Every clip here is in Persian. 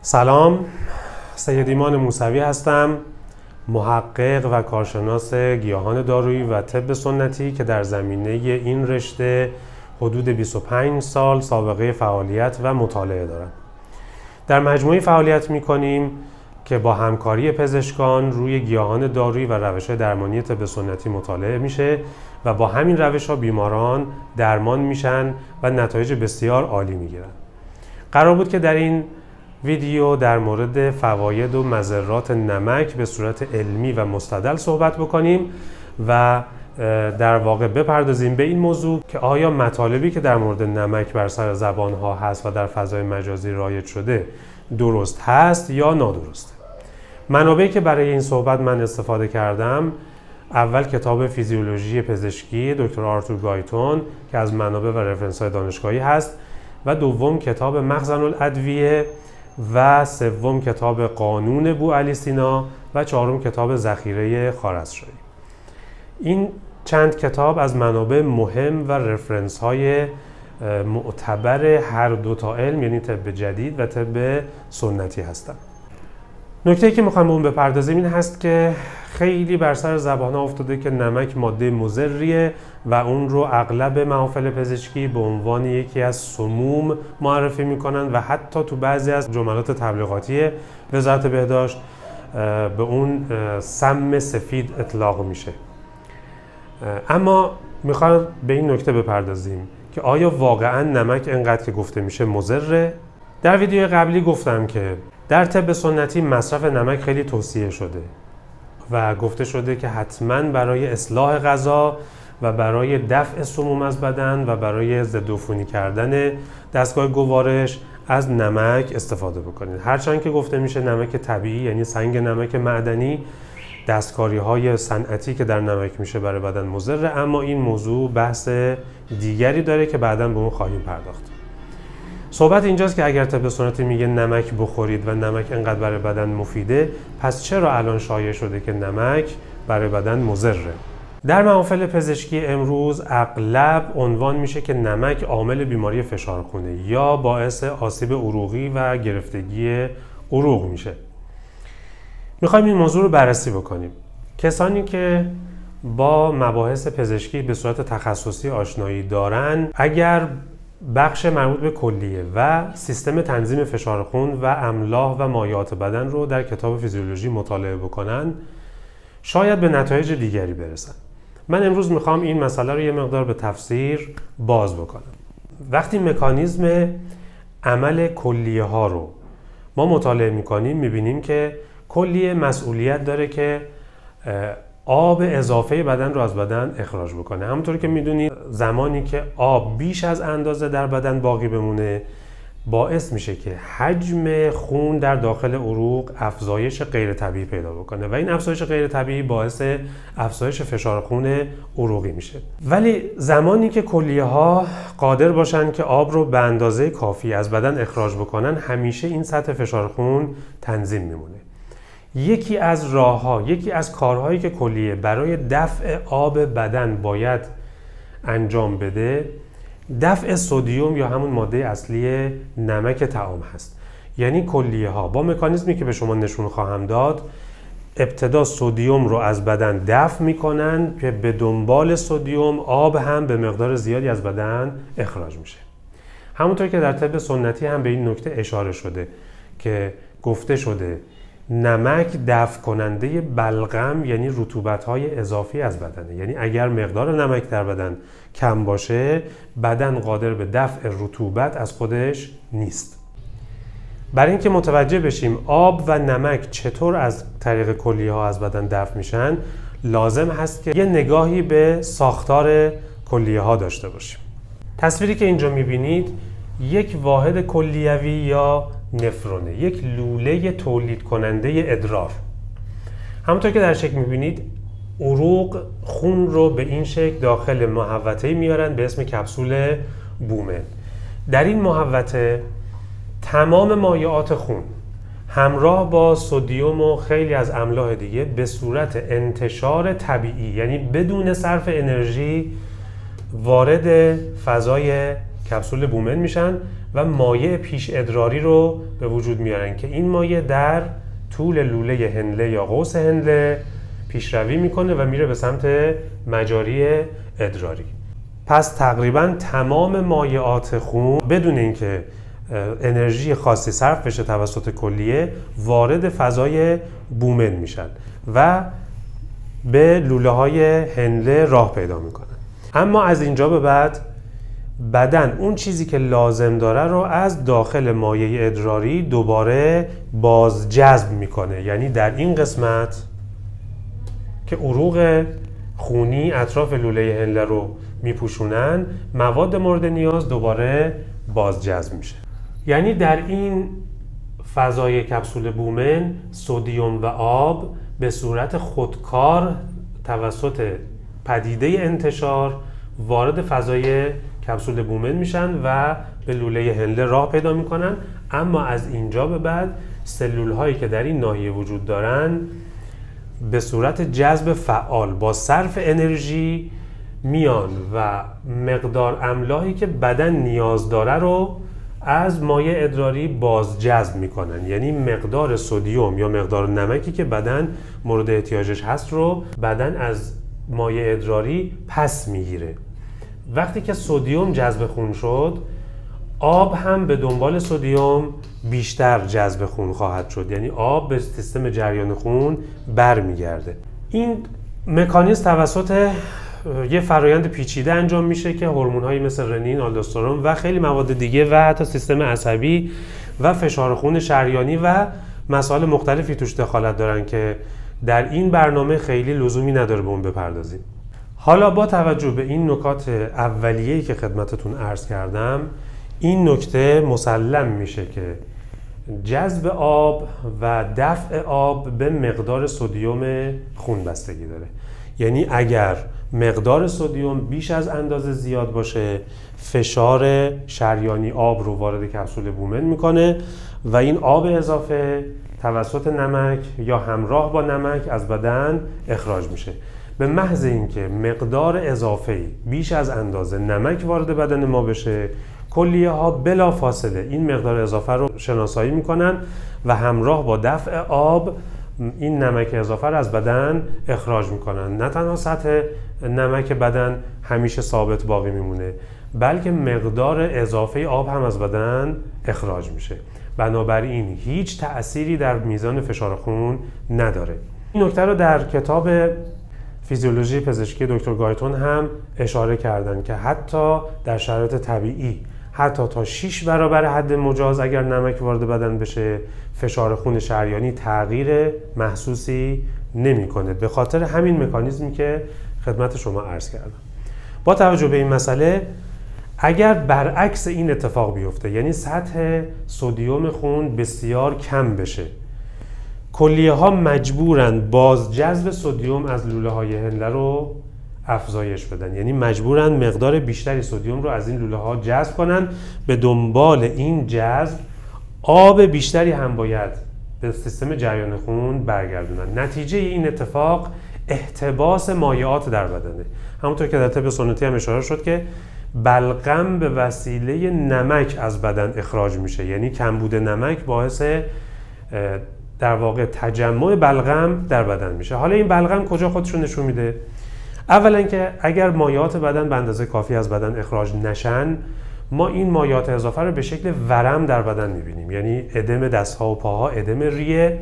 سلام، سید ایمان موسوی هستم، محقق و کارشناس گیاهان دارویی و طب سنتی که در زمینه این رشته حدود 25 سال سابقه فعالیت و مطالعه دارم. در مجموعه فعالیت می‌کنیم که با همکاری پزشکان روی گیاهان دارویی و روش‌های درمانی طب سنتی مطالعه میشه و با همین روش‌ها بیماران درمان میشن و نتایج بسیار عالی میگیرن. قرار بود که در این ویدیو در مورد فواید و مضرات نمک به صورت علمی و مستدل صحبت بکنیم و در واقع بپردازیم به این موضوع که آیا مطالبی که در مورد نمک بر سر زبانها هست و در فضای مجازی رایج شده درست هست یا نادرست. منابعی که برای این صحبت من استفاده کردم: اول کتاب فیزیولوژی پزشکی دکتر آرتور گایتون که از منابع و رفرنس‌های دانشگاهی هست، و دوم کتاب مخزن الادویه، و سوم کتاب قانون بوعلی سینا، و چهارم کتاب ذخیره خوارزمشاهی. این چند کتاب از منابع مهم و رفرنس های معتبر هر دو تا علم، یعنی طب جدید و طب سنتی هستند. نکته‌ای که می‌خوام به اون بپردازیم این هست که خیلی بر سر زبان‌ها افتاده که نمک ماده مضریه و اون رو اغلب محافل پزشکی به عنوان یکی از سموم معرفی می‌کنن و حتی تو بعضی از جملات تبلیغاتی وزارت بهداشت به اون سم سفید اطلاق میشه. اما می‌خوام به این نکته بپردازیم که آیا واقعاً نمک انقدر که گفته میشه مضره؟ در ویدیو قبلی گفتم که در طب سنتی مصرف نمک خیلی توصیه شده و گفته شده که حتماً برای اصلاح غذا و برای دفع سموم از بدن و برای ضد عفونی کردن دستگاه گوارش از نمک استفاده بکنید. هرچند که گفته میشه نمک طبیعی، یعنی سنگ نمک معدنی، دستکاری‌های صنعتی که در نمک میشه برای بدن مضره، اما این موضوع بحث دیگری داره که بعداً به اون خواهیم پرداخت. صحبت اینجاست که اگر طب سنتی میگه نمک بخورید و نمک انقدر برای بدن مفیده، پس چرا الان شایع شده که نمک برای بدن مضره؟ در محافل پزشکی امروز اغلب عنوان میشه که نمک عامل بیماری فشار خونه یا باعث آسیب عروقی و گرفتگی عروق میشه. میخوایم این موضوع رو بررسی بکنیم. کسانی که با مباحث پزشکی به صورت تخصصی آشنایی دارن، اگر بخش مربوط به کلیه و سیستم تنظیم فشار خون و املاح و مایعات بدن رو در کتاب فیزیولوژی مطالعه بکنن، شاید به نتایج دیگری برسن. من امروز میخوام این مسئله رو یه مقدار به تفسیر باز بکنم. وقتی مکانیزم عمل کلیه ها رو ما مطالعه میکنیم، میبینیم که کلیه مسئولیت داره که آب اضافه بدن رو از بدن اخراج بکنه. همونطور که میدونید زمانی که آب بیش از اندازه در بدن باقی بمونه، باعث میشه که حجم خون در داخل عروق افزایش غیر طبیعی پیدا بکنه و این افزایش غیر طبیعی باعث افزایش فشار خون عروقی میشه. ولی زمانی که کلیه ها قادر باشن که آب رو به اندازه کافی از بدن اخراج بکنن، همیشه این سطح فشار خون تنظیم میمونه. یکی از راه‌ها، یکی از کارهایی که کلیه برای دفع آب بدن باید انجام بده، دفع سدیم یا همون ماده اصلی نمک طعام هست. یعنی کلیه ها با مکانیزمی که به شما نشون خواهم داد، ابتدا سدیم رو از بدن دفع میکنن که به دنبال سدیم آب هم به مقدار زیادی از بدن اخراج میشه. همونطور که در طب سنتی هم به این نکته اشاره شده که گفته شده نمک دفع کننده بلغم، یعنی رطوبت‌های اضافی از بدنه. یعنی اگر مقدار نمک در بدن کم باشه، بدن قادر به دفع رطوبت از خودش نیست. برای اینکه متوجه بشیم آب و نمک چطور از طریق کلیه ها از بدن دفع میشن، لازم هست که یه نگاهی به ساختار کلیه ها داشته باشیم. تصویری که اینجا میبینید یک واحد کلیوی یا نفرونه، یک لوله تولید کننده ادرار. همونطور که در شکل میبینید عروق خون رو به این شکل داخل محوطه‌ای میارن به اسم کپسول بومن. در این محوطه تمام مایعات خون همراه با سدیم و خیلی از املاح دیگه به صورت انتشار طبیعی، یعنی بدون صرف انرژی، وارد فضای کپسول بومن میشن و مایع پیش ادراری رو به وجود میارن که این مایع در طول لوله هندله یا قوس هندله پیشروی میکنه و میره به سمت مجاری ادراری. پس تقریبا تمام مایعات خون بدون اینکه انرژی خاصی صرف بشه توسط کلیه وارد فضای بومن میشن و به لوله های هندله راه پیدا میکنن. اما از اینجا به بعد بدن اون چیزی که لازم داره رو از داخل مایع ادراری دوباره باز جذب میکنه. یعنی در این قسمت که عروق خونی اطراف لوله هندله رو میپوشونن، مواد مورد نیاز دوباره باز جذب میشه. یعنی در این فضای کپسول بومن سدیم و آب به صورت خودکار توسط پدیده انتشار وارد فضای کپسول بومن میشن و به لوله هندله راه پیدا میکنن. اما از اینجا به بعد سلول هایی که در این ناحیه وجود دارن به صورت جذب فعال با صرف انرژی میان و مقدار املاحی که بدن نیاز داره رو از مایع ادراری باز جذب میکنن. یعنی مقدار سدیم یا مقدار نمکی که بدن مورد احتیاجش هست رو بدن از مایع ادراری پس میگیره. وقتی که سدیم جذب خون شد، آب هم به دنبال سدیم بیشتر جذب خون خواهد شد. یعنی آب به سیستم جریان خون برمیگرده. این مکانیزم توسط یه فرایند پیچیده انجام میشه که هورمون‌هایی مثل رنین، آلدوسترون و خیلی مواد دیگه و حتی سیستم عصبی و فشار خون شریانی و مسائل مختلفی توش دخالت دارن که در این برنامه خیلی لزومی نداره به اون بپردازیم. حالا با توجه به این نکات اولیه‌ای که خدمتتون عرض کردم، این نکته مسلم میشه که جذب آب و دفع آب به مقدار سدیم خون بستگی داره. یعنی اگر مقدار سدیم بیش از اندازه زیاد باشه، فشار شریانی آب رو وارد کپسول بومن میکنه و این آب اضافه توسط نمک یا همراه با نمک از بدن اخراج میشه. به محض اینکه مقدار اضافه‌ای بیش از اندازه نمک وارد بدن ما بشه، کلیه ها بلا فاصله این مقدار اضافه رو شناسایی میکنن و همراه با دفع آب این نمک اضافه رو از بدن اخراج میکنن. نه تنها سطح نمک بدن همیشه ثابت باقی میمونه، بلکه مقدار اضافه آب هم از بدن اخراج میشه. بنابراین هیچ تأثیری در میزان فشار خون نداره. این نکته رو در کتاب فیزیولوژی پزشکی دکتر گایتون هم اشاره کردن که حتی در شرایط طبیعی حتی تا 6 برابر حد مجاز اگر نمک وارد بدن بشه، فشار خون شریانی تغییر محسوسی نمی‌کنه، به خاطر همین مکانیزمی که خدمت شما عرض کردم. با توجه به این مسئله، اگر برعکس این اتفاق بیفته، یعنی سطح سدیم خون بسیار کم بشه، کلیه ها مجبورن باز جذب سدیم از لوله های هندله رو افزایش بدن. یعنی مجبورن مقدار بیشتری سدیم رو از این لوله ها جذب کنن. به دنبال این جذب آب بیشتری هم باید به سیستم جریان خون برگردونن. نتیجه این اتفاق احتباس مایعات در بدنه. همونطور که در طب سنتی هم اشاره شد که بلغم به وسیله نمک از بدن اخراج میشه. یعنی کمبود نمک باعث در واقع تجمع بلغم در بدن میشه. حالا این بلغم کجا خودشون نشون میده؟ اولا که اگر مایعات بدن به اندازه کافی از بدن اخراج نشن، ما این مایعات اضافه رو به شکل ورم در بدن میبینیم. یعنی ادم دستها و پاها، ادم ریه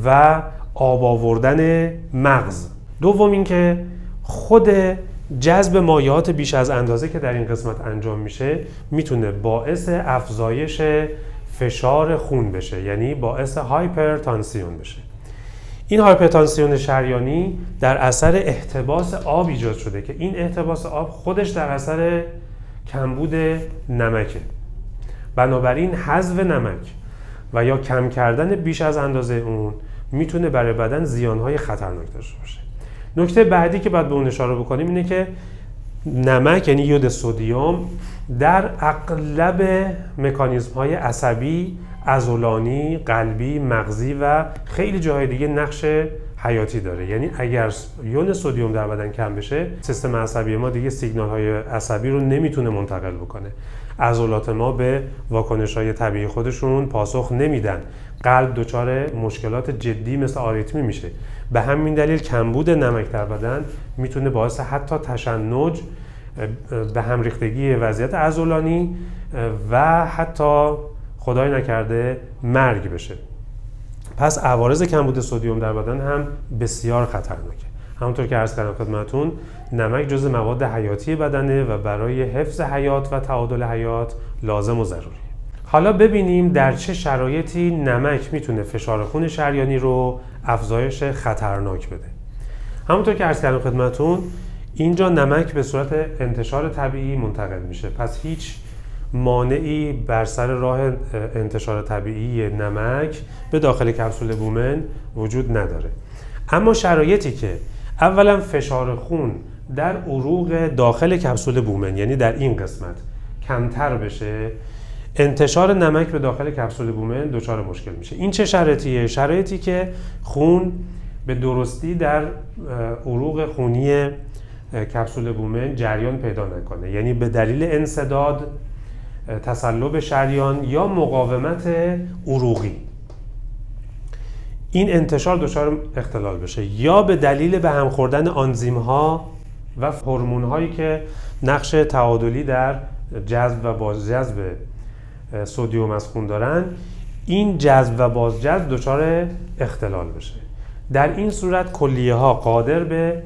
و آب آوردن مغز. دوم این که خود جذب مایعات بیش از اندازه که در این قسمت انجام میشه میتونه باعث افزایش فشار خون بشه، یعنی باعث هایپرتانسیون بشه. این هایپرتانسیون شریانی در اثر احتباس آب ایجاد شده که این احتباس آب خودش در اثر کمبود نمکه. بنابراین حذف نمک و یا کم کردن بیش از اندازه اون میتونه برای بدن زیانهای خطرناک داشته باشه. نکته بعدی که باید به اون اشاره بکنیم اینه که نمک یعنی یود سدیم در اغلب مکانیزم‌های عصبی، عضلانی، قلبی، مغزی و خیلی جاهای دیگه نقش حیاتی داره. یعنی اگر یون سدیم در بدن کم بشه، سیستم عصبی ما دیگه سیگنال‌های عصبی رو نمیتونه منتقل بکنه. عضلات ما به واکنش‌های طبیعی خودشون پاسخ نمیدن. قلب دچار مشکلات جدی مثل آریتمی میشه. به همین دلیل کمبود نمک در بدن میتونه باعث حتی تشنج، به هم ریختگی وضعیت عضلانی و حتی خدای نکرده مرگ بشه. پس عوارض کمبود سدیم در بدن هم بسیار خطرناکه. همونطور که عرض کردم خدمتتون، نمک جزء مواد حیاتی بدنه و برای حفظ حیات و تعادل حیات لازم و ضروری. حالا ببینیم در چه شرایطی نمک میتونه فشار خون شریانی رو افزایش خطرناک بده. همونطور که عرض کردم خدمتتون، اینجا نمک به صورت انتشار طبیعی منتقل میشه. پس هیچ مانعی بر سر راه انتشار طبیعی نمک به داخل کپسول بومن وجود نداره. اما شرایطی که اولا فشار خون در عروق داخل کپسول بومن، یعنی در این قسمت، کمتر بشه، انتشار نمک به داخل کپسول بومن دچار مشکل میشه. این چه شرایطیه؟ شرایطی که خون به درستی در عروق خونی کپسول بومن جریان پیدا نکنه، یعنی به دلیل انسداد، تصلب شریان یا مقاومت عروقی این انتشار دچار اختلال بشه، یا به دلیل به هم خوردن آنزیم ها و هورمون هایی که نقش تعادلی در جذب و بازجذب سدیم از خون دارن، این جذب و بازجذب دچار اختلال بشه. در این صورت کلیه ها قادر به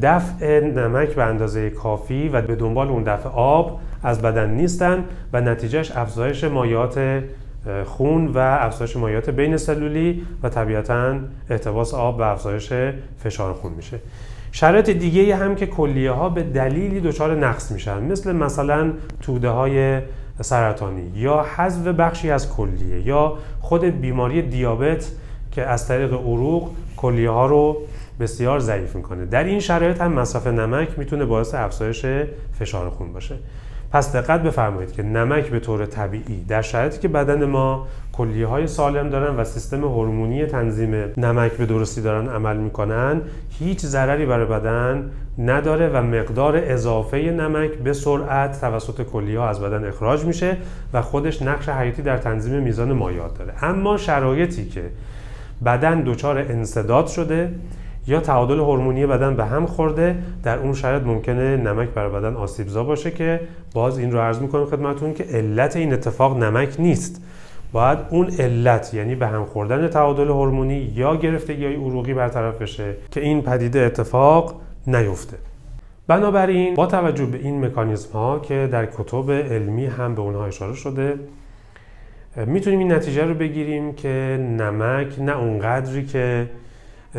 دفع نمک به اندازه کافی و به دنبال اون دفع آب از بدن نیستن و نتیجهش افزایش مایعات خون و افزایش مایعات بین سلولی و طبیعتاً احتباس آب و افزایش فشار خون میشه. شرایط دیگه هم که کلیه ها به دلیلی دچار نقص میشن، مثلا توده های سرطانی یا حذف بخشی از کلیه یا خود بیماری دیابت که از طریق عروق کلیه ها رو بسیار ضعیف میکنه. در این شرایط هم مصرف نمک میتونه باعث افزایش فشار خون باشه. پس دقت بفرمایید که نمک به طور طبیعی در شرایطی که بدن ما کلیه های سالم دارن و سیستم هورمونی تنظیم نمک به درستی دارن عمل میکنن، هیچ ضرری برای بدن نداره و مقدار اضافه نمک به سرعت توسط کلیه ها از بدن اخراج میشه و خودش نقش حیاتی در تنظیم میزان مایعات داره. اما شرایطی که بدن دچار انسداد شده یا تعادل هورمونی بدن به هم خورده، در اون شرایط ممکنه نمک بر بدن آسیبزا باشه که باز این رو عرض میکنم خدمتتون که علت این اتفاق نمک نیست. باید اون علت، یعنی به هم خوردن تعادل هورمونی یا گرفتگی‌های عروقی برطرف بشه که این پدیده اتفاق نیفته. بنابراین با توجه به این مکانیزم ها که در کتب علمی هم به اونها اشاره شده، میتونیم این نتیجه رو بگیریم که نمک نه اونقدری که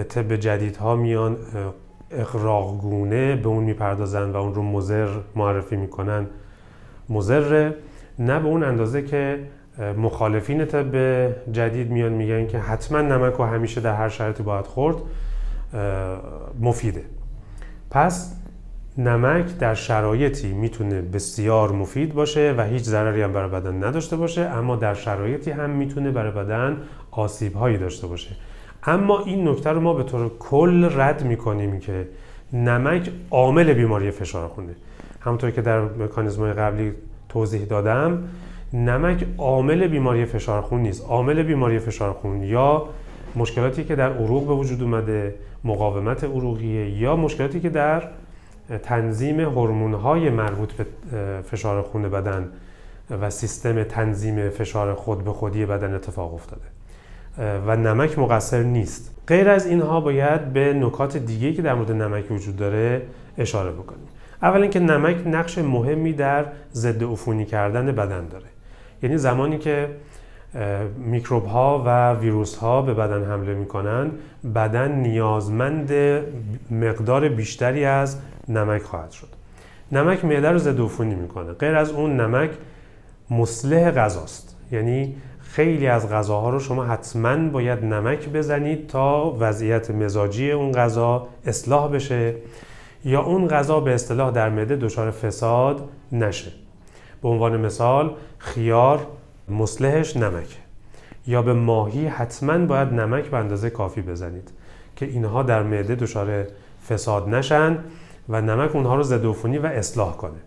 طب جدیدها میان اغراقگونه به اون میپردازن و اون رو مضر معرفی میکنن مضره، نه به اون اندازه که مخالفین طب جدید میان میگن که حتما نمک رو همیشه در هر شرایطی باید خورد مفیده. پس نمک در شرایطی میتونه بسیار مفید باشه و هیچ ضرری هم برای بدن نداشته باشه، اما در شرایطی هم میتونه برای بدن آسیب‌هایی داشته باشه. اما این نکته رو ما به طور کل رد میکنیم که نمک عامل بیماری فشار خونه. همونطور که در مکانیزم‌های قبلی توضیح دادم، نمک عامل بیماری فشار خون نیست. عامل بیماری فشار خون یا مشکلاتی که در عروق به وجود اومده، مقاومت عروقیه، یا مشکلاتی که در تنظیم هورمون‌های مربوط به فشار خون بدن و سیستم تنظیم فشار خود به خودی بدن اتفاق افتاده و نمک مقصر نیست. غیر از اینها باید به نکات دیگه‌ای که در مورد نمک وجود داره اشاره بکنیم. اول اینکه نمک نقش مهمی در ضد عفونی کردن بدن داره. یعنی زمانی که میکروب ها و ویروس ها به بدن حمله میکنن، بدن نیازمند مقدار بیشتری از نمک خواهد شد. نمک معده رو ضد عفونی میکنه. غیر از اون نمک مصلح غذاست. یعنی خیلی از غذاها رو شما حتما باید نمک بزنید تا وضعیت مزاجی اون غذا اصلاح بشه یا اون غذا به اصطلاح در معده دچار فساد نشه. به عنوان مثال خیار مصلحش نمک، یا به ماهی حتما باید نمک به اندازه کافی بزنید که اینها در معده دچار فساد نشن و نمک اونها رو ضد عفونی و اصلاح کنه.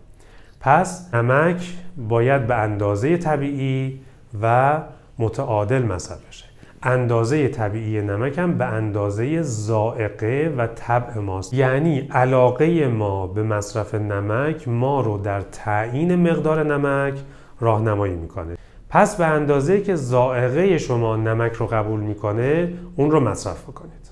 پس نمک باید به اندازه طبیعی و متعادل مصرف بشه. اندازه طبیعی نمک هم به اندازه ذائقه و طبع ماست. یعنی علاقه ما به مصرف نمک ما رو در تعیین مقدار نمک راهنمایی میکنه. پس به اندازه‌ای که ذائقه شما نمک رو قبول میکنه اون رو مصرف بکنید.